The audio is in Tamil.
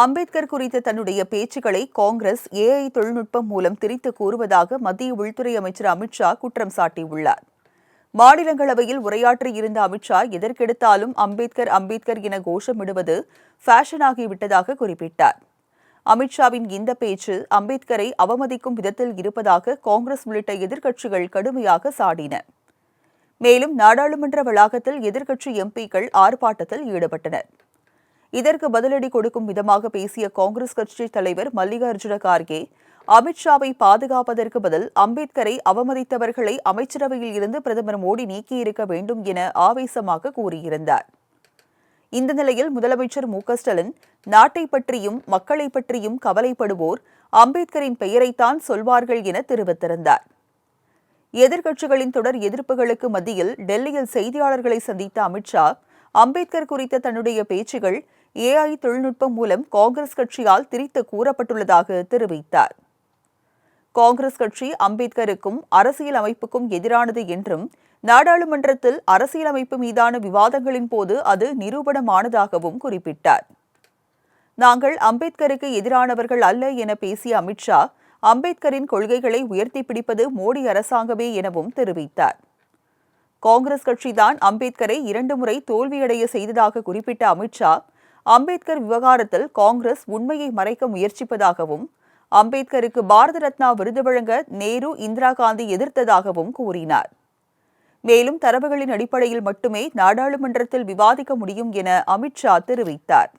அம்பேத்கர் குறித்த தன்னுடைய பேச்சுக்களை காங்கிரஸ் ஏஐ தொழில்நுட்பம் மூலம் திரித்து கூறுவதாக மத்திய உள்துறை அமைச்சர் அமித்ஷா குற்றம் சாட்டியுள்ளார். மாநிலங்களவையில் உரையாற்றியிருந்த அமித்ஷா எதற்கெடுத்தாலும் அம்பேத்கர் அம்பேத்கர் என கோஷமிடுவது ஃபேஷனாகிவிட்டதாக குறிப்பிட்டார். அமித்ஷாவின் இந்த பேச்சு அம்பேத்கரை அவமதிக்கும் விதத்தில் இருப்பதாக காங்கிரஸ் உள்ளிட்ட எதிர்க்கட்சிகள் கடுமையாக சாடின. மேலும் நாடாளுமன்ற வளாகத்தில் எதிர்க்கட்சி எம்பிக்கள் ஆர்ப்பாட்டத்தில் ஈடுபட்டனர். இதற்கு பதிலடி கொடுக்கும் விதமாக பேசிய காங்கிரஸ் கட்சி தலைவர் மல்லிகார்ஜுன கார்கே, அமித்ஷாவை பாதுகாப்பதற்கு பதில் அம்பேத்கரை அவமதித்தவர்களை அமைச்சரவையில் இருந்து பிரதமர் மோடி நீக்கியிருக்க வேண்டும் என ஆவேசமாக கூறியிருந்தார். இந்த நிலையில் முதலமைச்சர் மு.க.ஸ்டாலின், நாட்டை பற்றியும் மக்களை பற்றியும் கவலைப்படுவோர் அம்பேத்கரின் பெயரைத்தான் சொல்வார்கள் என தெரிவித்திருந்தார். எதிர்க்கட்சிகளின் தொடர் எதிர்ப்புகளுக்கு மத்தியில் டெல்லியில் செய்தியாளர்களை சந்தித்த அமித்ஷா, அம்பேத்கர் குறித்த தன்னுடைய பேச்சுகள் ஏஐ தொழில்நுட்பம் மூலம் காங்கிரஸ் கட்சியால் திரித்து கூறப்பட்டுள்ளதாக தெரிவித்தார். காங்கிரஸ் கட்சி அம்பேத்கருக்கும் அரசியல் அமைப்புக்கும் எதிரானது என்றும், நாடாளுமன்றத்தில் அரசியலமைப்பு மீதான விவாதங்களின் போது அது நிரூபணமானதாகவும் குறிப்பிட்டார். நாங்கள் அம்பேத்கருக்கு எதிரானவர்கள் அல்ல என பேசிய அமித்ஷா, அம்பேத்கரின் கொள்கைகளை உயர்த்தி பிடிப்பது மோடி அரசாங்கமே எனவும் தெரிவித்தார். காங்கிரஸ் கட்சிதான் அம்பேத்கரை 2 முறை தோல்வியடைய செய்ததாக குறிப்பிட்ட அமித்ஷா, அம்பேத்கர் விவகாரத்தில் காங்கிரஸ் உண்மையை மறைக்க முயற்சிப்பதாகவும், அம்பேத்கருக்கு பாரத ரத்னா விருது வழங்க நேரு, இந்திரா காந்தி எதிர்த்ததாகவும் கூறினார். மேலும் தரவுகளின் அடிப்படையில் மட்டுமே நாடாளுமன்றத்தில் விவாதிக்க முடியும் என அமித்ஷா தெரிவித்தார்.